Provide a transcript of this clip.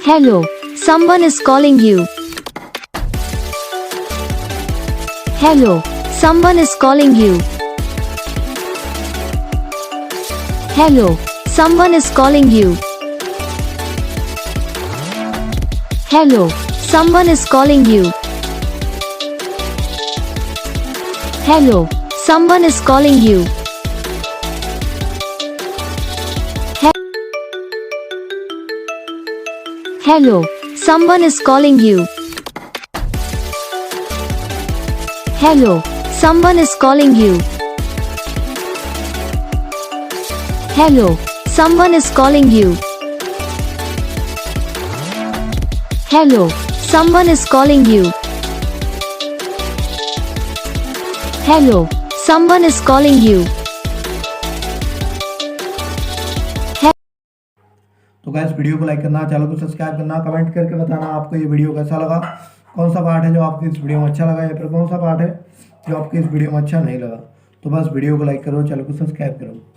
Hello, someone is calling you. Hello, someone is calling you. Hello, someone is calling you. Hello, someone is calling you. Hello, someone is calling you. Hello, someone is calling you. Hello, someone is calling you. Hello, someone is calling you. Hello, someone is calling you. Hello, someone is calling you. तो guys video को like करना, channel को subscribe करना, comment करके बताना आपको ये video कैसा लगा, कौन सा पार्ट है जो आपको इस वीडियो में अच्छा लगा या फिर कौन सा पार्ट है जो आपको इस वीडियो में अच्छा नहीं लगा। तो बस वीडियो को लाइक करो, चैनल को सब्सक्राइब करो।